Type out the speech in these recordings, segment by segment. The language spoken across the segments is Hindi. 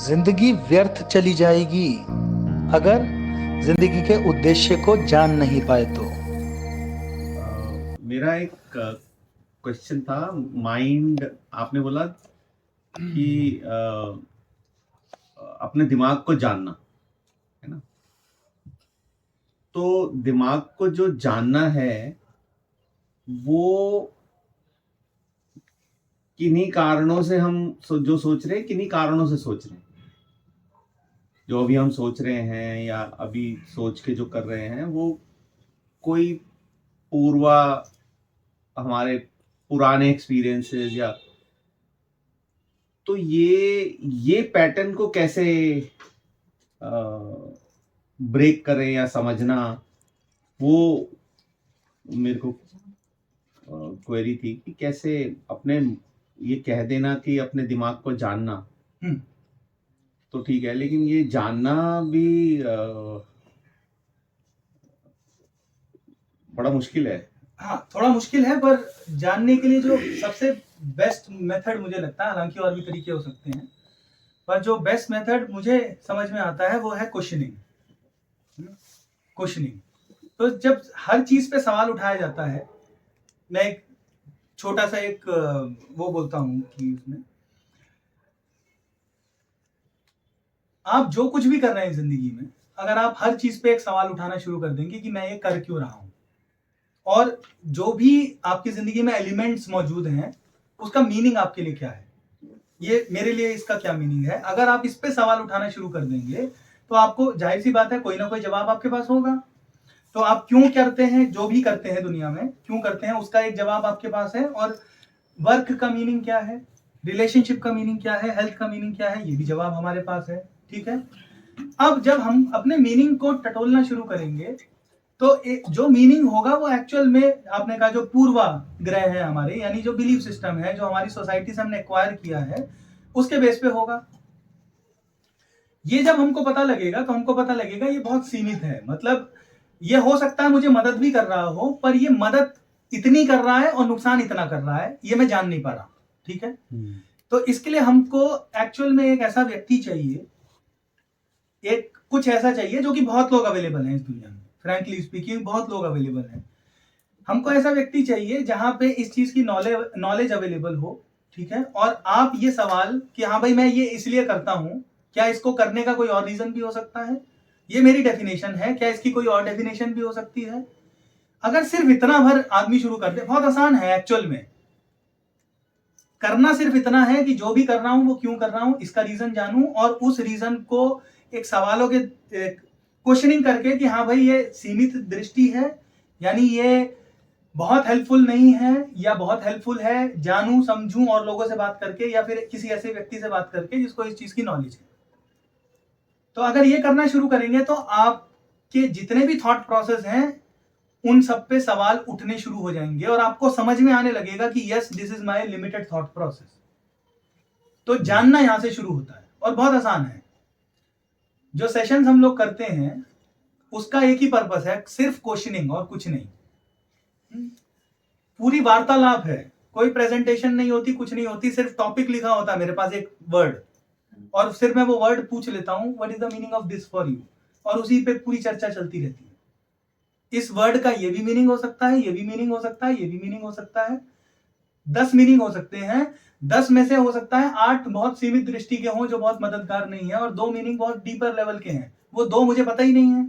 जिंदगी व्यर्थ चली जाएगी अगर जिंदगी के उद्देश्य को जान नहीं पाए तो। मेरा एक क्वेश्चन था। माइंड, आपने बोला कि अपने दिमाग को जानना है ना। तो दिमाग को जो जानना है वो किन्हीं कारणों से हम जो सोच रहे हैं, किन्हीं कारणों से सोच रहे हैं। जो अभी हम सोच रहे हैं या अभी सोच के जो कर रहे हैं वो कोई पूर्वा हमारे पुराने एक्सपीरियंसेस या तो ये पैटर्न को कैसे ब्रेक करें या समझना, वो मेरे को क्वेरी थी कि कैसे अपने ये कह देना कि अपने दिमाग को जानना तो ठीक है, लेकिन ये जानना भी बड़ा मुश्किल है। हाँ, थोड़ा मुश्किल है, पर जानने के लिए जो सबसे बेस्ट मेथड मुझे लगता है, हालांकि और भी तरीके हो सकते हैं, पर जो बेस्ट मेथड मुझे समझ में आता है वो है क्वेश्चनिंग। क्वेश्चनिंग तो जब हर चीज पे सवाल उठाया जाता है, मैं एक छोटा सा एक वो बोलता हूं कि उसमें आप जो कुछ भी कर रहे हैं जिंदगी में, अगर आप हर चीज पे एक सवाल उठाना शुरू कर देंगे कि मैं ये कर क्यों रहा हूं, और जो भी आपकी जिंदगी में एलिमेंट्स मौजूद हैं उसका मीनिंग आपके लिए क्या है, ये मेरे लिए इसका क्या मीनिंग है, अगर आप इस पे सवाल उठाना शुरू कर देंगे तो आपको जाहिर सी बात है कोई ना कोई जवाब आपके पास होगा। तो आप क्यों करते हैं, जो भी करते हैं दुनिया में क्यों करते हैं, उसका एक जवाब आपके पास है। और वर्क का मीनिंग क्या है, रिलेशनशिप का मीनिंग क्या है, हेल्थ का मीनिंग क्या है, ये भी जवाब हमारे पास है। ठीक है, अब जब हम अपने मीनिंग को टटोलना शुरू करेंगे तो जो मीनिंग होगा वो एक्चुअल में आपने कहा जो पूर्वा ग्रह है हमारे, यानी जो बिलीफ सिस्टम है जो हमारी सोसाइटी से हमने एक्वायर किया है, उसके बेस पे होगा। ये जब हमको पता लगेगा तो हमको पता लगेगा ये बहुत सीमित है, मतलब ये हो सकता है मुझे मदद भी कर रहा हो, पर ये मदद इतनी कर रहा है और नुकसान इतना कर रहा है, ये मैं जान नहीं पा रहा। ठीक है, तो इसके लिए हमको एक्चुअल में एक ऐसा व्यक्ति चाहिए, एक कुछ ऐसा चाहिए जो कि बहुत लोग अवेलेबल हैं इस दुनिया में, फ्रैंकली स्पीकिंग बहुत लोग अवेलेबल हैं। हमको ऐसा व्यक्ति चाहिए जहां पे इस चीज की नॉलेज अवेलेबल हो। ठीक है, और आप ये सवाल कि हाँ भाई मैं ये इसलिए करता हूं, क्या इसको करने का कोई और रीजन भी हो सकता है, ये मेरी डेफिनेशन है, क्या इसकी कोई और डेफिनेशन भी हो सकती है। अगर सिर्फ इतना भर आदमी शुरू कर दे, बहुत आसान है एक्चुअल में करना, सिर्फ इतना है कि जो भी कर रहा हूं वो क्यों कर रहा हूं, इसका रीजन जानूं और उस रीजन को एक सवालों के क्वेश्चनिंग करके कि हाँ भाई ये सीमित दृष्टि है, यानी ये बहुत हेल्पफुल नहीं है या बहुत हेल्पफुल है, जानूं समझूं और लोगों से बात करके या फिर किसी ऐसे व्यक्ति से बात करके जिसको इस चीज की नॉलेज है। तो अगर ये करना शुरू करेंगे तो आपके जितने भी थॉट प्रोसेस हैं उन सब पे सवाल उठने शुरू हो जाएंगे और आपको समझ में आने लगेगा कि yes this is my limited thought process. तो जानना यहां से शुरू होता है और बहुत आसान है। जो सेशंस हम लोग करते हैं उसका एक ही पर्पस है, सिर्फ क्वेश्चनिंग और कुछ नहीं। पूरी वार्तालाप है, कोई प्रेजेंटेशन नहीं होती, कुछ नहीं होती, सिर्फ टॉपिक लिखा होता है मेरे पास एक वर्ड, और सिर्फ मैं वो वर्ड पूछ लेता हूं what is the meaning of this for you, और उसी पे पूरी चर्चा चलती रहती है। इस वर्ड का ये भी मीनिंग हो सकता है, ये भी मीनिंग हो सकता है, ये भी मीनिंग हो सकता है, 10 मीनिंग हो सकते हैं। 10 में से हो सकता है 8 बहुत सीमित दृष्टि के हों जो बहुत मददगार नहीं है, और 2 मीनिंग बहुत डीपर लेवल के हैं, वो 2 मुझे पता ही नहीं है।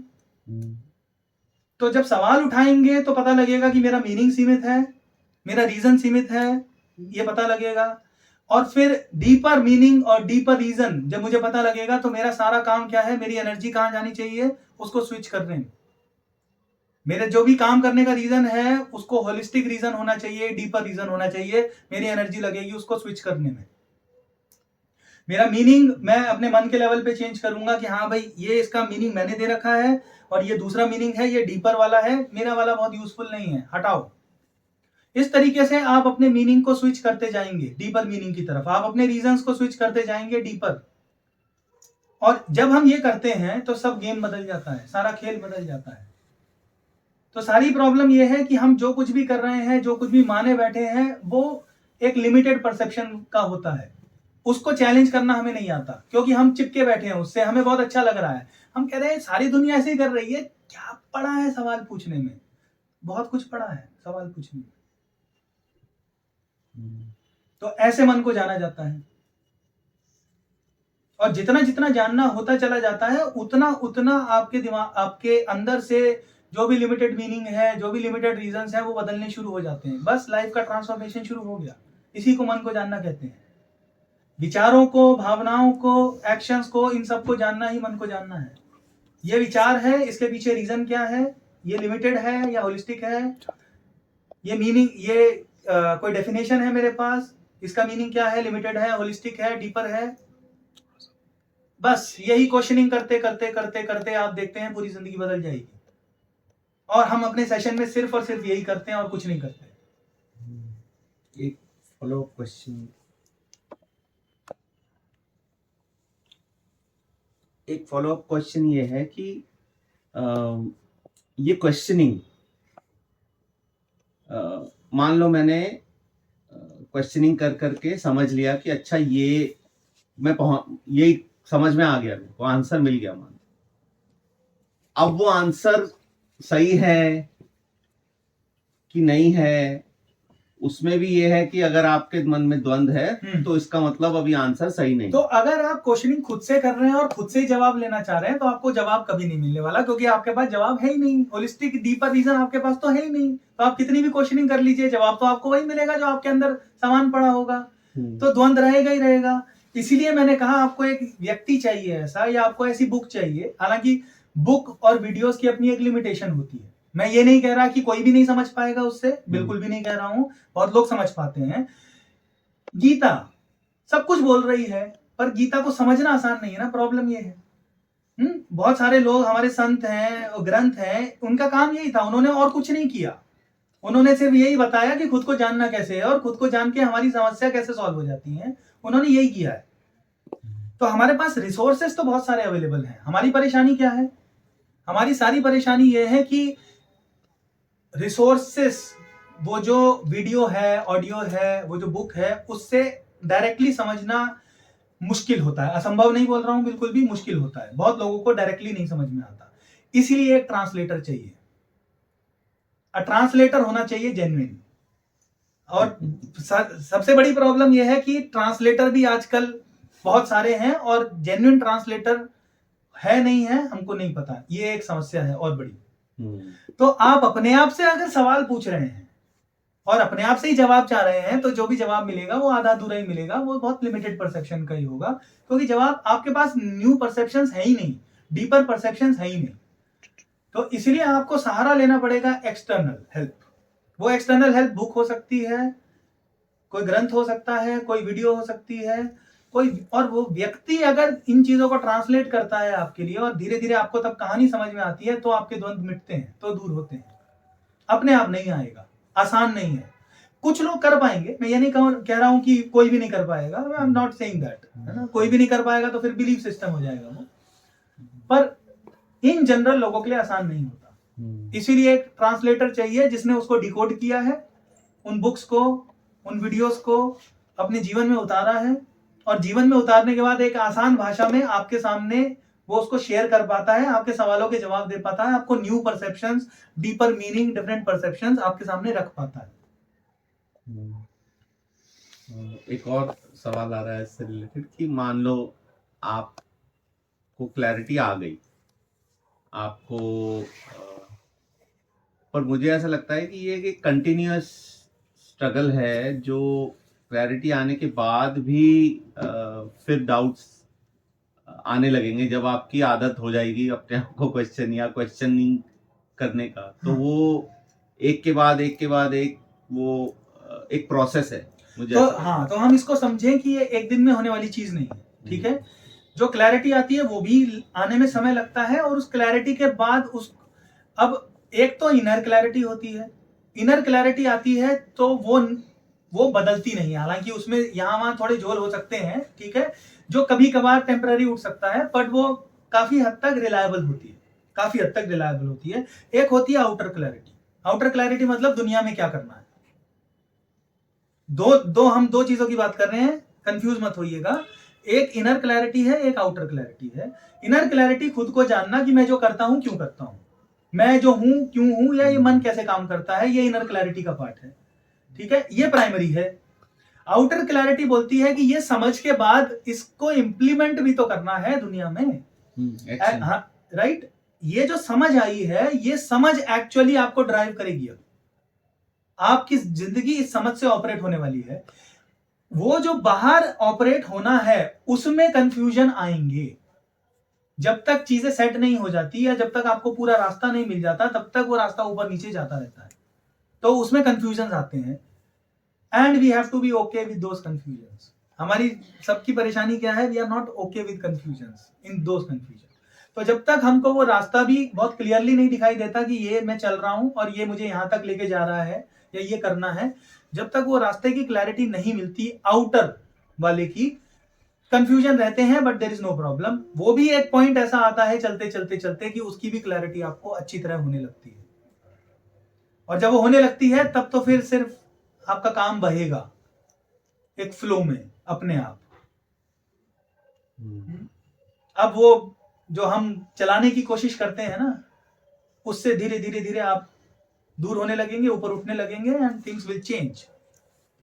तो जब सवाल उठाएंगे तो पता लगेगा कि मेरा मीनिंग सीमित है, मेरा रीजन सीमित है, ये पता लगेगा। और फिर डीपर मीनिंग और डीपर रीजन जब मुझे पता लगेगा तो मेरा सारा काम क्या है, मेरी एनर्जी कहां जानी चाहिए, उसको स्विच करने में। मेरे जो भी काम करने का रीजन है उसको होलिस्टिक रीजन होना चाहिए, डीपर रीजन होना चाहिए, मेरी एनर्जी लगेगी उसको स्विच करने में। मेरा मीनिंग मैं अपने मन के लेवल पे चेंज करूंगा कि हाँ भाई ये इसका मीनिंग मैंने दे रखा है और ये दूसरा मीनिंग है, ये डीपर वाला है, मेरा वाला बहुत यूजफुल नहीं है, हटाओ। इस तरीके से आप अपने मीनिंग को स्विच करते जाएंगे डीपर मीनिंग की तरफ, आप अपने रीजंस को स्विच करते जाएंगे डीपर। और जब हम ये करते हैं तो सब गेम बदल जाता है, सारा खेल बदल जाता है। तो सारी प्रॉब्लम ये है कि हम जो कुछ भी कर रहे हैं, जो कुछ भी माने बैठे हैं, वो एक लिमिटेड परसेप्शन का होता है। उसको चैलेंज करना हमें नहीं आता, क्योंकि हम चिपके बैठे हैं उससे, हमें बहुत अच्छा लग रहा है। हम कह रहे हैं सारी दुनिया ऐसे ही कर रही है, क्या पड़ा है सवाल पूछने में? बहुत कुछ पड़ा है सवाल पूछने में। तो ऐसे मन को जाना जाता है, और जितना जितना जानना होता चला जाता है उतना उतना आपके दिमाग, आपके अंदर से जो भी लिमिटेड मीनिंग है, जो भी लिमिटेड रीजंस है, वो बदलने शुरू हो जाते हैं। बस लाइफ का ट्रांसफॉर्मेशन शुरू हो गया। इसी को मन को जानना कहते हैं। विचारों को, भावनाओं को, एक्शंस को, इन सबको जानना ही मन को जानना है। ये विचार है, इसके पीछे रीजन क्या है, ये लिमिटेड है या होलिस्टिक है, ये मीनिंग, ये कोई डेफिनेशन है मेरे पास, इसका मीनिंग क्या है, लिमिटेड है, होलिस्टिक है, डीपर है। बस यही क्वेश्चनिंग करते करते करते करते आप देखते हैं पूरी जिंदगी बदल जाएगी। और हम अपने सेशन में सिर्फ और सिर्फ यही करते हैं और कुछ नहीं करते। एक फॉलो क्वेश्चन, एक फॉलोअप क्वेश्चन ये है कि ये क्वेश्चनिंग, मान लो मैंने क्वेश्चनिंग कर करके समझ लिया कि अच्छा ये ये समझ में आ गया, मेरे को आंसर मिल गया, मान अब वो आंसर सही है कि नहीं है, उसमें भी ये है कि अगर आपके मन में द्वंद है तो इसका मतलब अभी आंसर सही नहीं। तो अगर आप क्वेश्चनिंग खुद से कर रहे हैं और खुद से ही जवाब लेना चाह रहे हैं तो आपको जवाब कभी नहीं मिलने वाला, क्योंकि आपके पास जवाब है ही नहीं। होलिस्टिक डीपर रीजन आपके पास तो है ही नहीं। तो आप कितनी भी क्वेश्चनिंग कर लीजिए, जवाब तो आपको वही मिलेगा जो आपके अंदर सामान पड़ा होगा। तो द्वंद रहेगा ही रहेगा। इसीलिए मैंने कहा आपको एक व्यक्ति चाहिए ऐसा, या आपको ऐसी बुक चाहिए। हालांकि बुक और वीडियोस की अपनी एक लिमिटेशन होती है। मैं ये नहीं कह रहा कि कोई भी नहीं समझ पाएगा उससे, बिल्कुल भी नहीं कह रहा हूं, बहुत लोग समझ पाते हैं। गीता सब कुछ बोल रही है, पर गीता को समझना आसान नहीं है ना, प्रॉब्लम ये है। बहुत सारे लोग हमारे संत हैं और ग्रंथ हैं, उनका काम यही था, उन्होंने और कुछ नहीं किया। उन्होंने सिर्फ यही बताया कि खुद को जानना कैसे है और खुद को जान के हमारी समस्या कैसे सॉल्व हो जाती है, उन्होंने यही किया है। तो हमारे पास रिसोर्सेस तो बहुत सारे अवेलेबल हैं। हमारी परेशानी क्या है? हमारी सारी परेशानी यह है कि रिसोर्सेस, वो जो वीडियो है, ऑडियो है, वो जो बुक है, उससे डायरेक्टली समझना मुश्किल होता है। असंभव नहीं बोल रहा हूं, बिल्कुल भी मुश्किल होता है। बहुत लोगों को डायरेक्टली नहीं समझ में आता, इसीलिए एक ट्रांसलेटर चाहिए। ट्रांसलेटर होना चाहिए जेन्युइन। और सबसे बड़ी प्रॉब्लम यह है कि ट्रांसलेटर भी आजकल बहुत सारे हैं और जेन्युइन ट्रांसलेटर है नहीं है, हमको नहीं पता। ये एक समस्या है और बड़ी। तो आप अपने आप से अगर सवाल पूछ रहे हैं और अपने आप से ही जवाब चाह रहे हैं, तो जो भी जवाब मिलेगा वो आधा अधूरा ही मिलेगा, वो बहुत लिमिटेड परसेप्शन का ही होगा, क्योंकि जवाब आपके पास न्यू परसेप्शंस है ही नहीं, डीपर परसेप्शंस है ही नहीं। तो इसलिए आपको सहारा लेना पड़ेगा एक्सटर्नल हेल्प। वो एक्सटर्नल हेल्प बुक हो सकती है, कोई ग्रंथ हो सकता है, कोई वीडियो हो सकती है, कोई, और वो व्यक्ति अगर इन चीजों को ट्रांसलेट करता है आपके लिए और धीरे धीरे आपको तब कहानी समझ में आती है, तो आपके द्वंद मिटते हैं, तो दूर होते हैं। अपने आप नहीं आएगा, आसान नहीं है। कुछ लोग कर पाएंगे, मैं ये नहीं कह रहा हूं कि कोई भी नहीं कर पाएगा, I am not saying that, है ना। कोई भी नहीं कर पाएगा तो फिर बिलीफ सिस्टम हो जाएगा वो, पर इन जनरल लोगों के लिए आसान नहीं होता। इसीलिए एक ट्रांसलेटर चाहिए जिसने उसको डिकोड किया है, उन बुक्स को, उन वीडियोस को अपने जीवन में उतारा है, और जीवन में उतारने के बाद एक आसान भाषा में आपके सामने वो उसको शेयर कर पाता है, आपके सवालों के जवाब दे पाता है, आपको new perceptions, deeper meaning, different perceptions आपके सामने रख पाता है। एक और सवाल आ रहा है इससे रिलेटेड कि मान लो आपको क्लैरिटी आ गई, आपको पर मुझे ऐसा लगता है कि ये एक कंटिन्यूअस स्ट्रगल है, जो क्लैरिटी आने के बाद भी फिर डाउट्स आने लगेंगे। जब आपकी आदत हो जाएगी अपने आप को क्वेश्चन या क्वेश्चनिंग करने का, तो वो एक के बाद एक वो एक प्रोसेस है मुझे। तो हाँ, तो हम इसको समझें कि ये एक दिन में होने वाली चीज नहीं है, ठीक है। जो क्लैरिटी आती है वो भी आने में समय लगता है, और उस क्लैरिटी के बाद अब एक तो इनर क्लैरिटी होती है। इनर क्लैरिटी आती है तो वो बदलती नहीं है, हालांकि उसमें यहाँ वहां थोड़े झोल हो सकते हैं, ठीक है, जो कभी कभार टेम्पररी उठ सकता है, बट वो काफी हद तक रिलायबल होती है, काफी हद तक रिलायबल होती है। एक होती है आउटर क्लैरिटी। आउटर क्लैरिटी मतलब दुनिया में क्या करना है। हम दो चीजों की बात कर रहे हैं, कंफ्यूज मत होइएगा। एक इनर क्लैरिटी है, एक आउटर क्लैरिटी है। इनर क्लैरिटी खुद को जानना कि मैं जो करता हूं क्यों करता हूं, मैं जो हूं क्यों हूं, या ये मन कैसे काम करता है, ये इनर क्लैरिटी का पार्ट है। ठीक है, ये प्राइमरी है। आउटर क्लैरिटी बोलती है कि ये समझ के बाद इसको इंप्लीमेंट भी तो करना है दुनिया में। हाँ, राइट। ये जो समझ आई है, ये समझ एक्चुअली आपको ड्राइव करेगी। अब आपकी जिंदगी इस समझ से ऑपरेट होने वाली है। वो जो बाहर ऑपरेट होना है उसमें कंफ्यूजन आएंगे। जब तक चीजें सेट नहीं हो जाती या जब तक आपको पूरा रास्ता नहीं मिल जाता, तब तक वो रास्ता ऊपर नीचे जाता रहता है, तो उसमें कंफ्यूजन आते हैं। And we have to be okay with those confusions. हमारी सबकी परेशानी क्या है? We are not okay with confusions, in those confusion. तो जब तक हमको वो रास्ता भी बहुत क्लियरली नहीं दिखाई देता कि ये मैं चल रहा हूं और ये मुझे यहां तक लेके जा रहा है या ये करना है, जब तक वो रास्ते की क्लैरिटी नहीं मिलती, आउटर वाले की, कंफ्यूजन रहते हैं, but there is no problem. वो भी एक पॉइंट ऐसा आता है चलते चलते चलते कि उसकी भी क्लैरिटी आपको अच्छी तरह होने लगती है। और जब वो होने लगती है तब तो फिर सिर्फ आपका काम बहेगा एक फ्लो में अपने आप। अब वो जो हम चलाने की कोशिश करते हैं ना, उससे धीरे धीरे धीरे आप दूर होने लगेंगे, ऊपर उठने लगेंगे, एंड थिंग्स विल चेंज।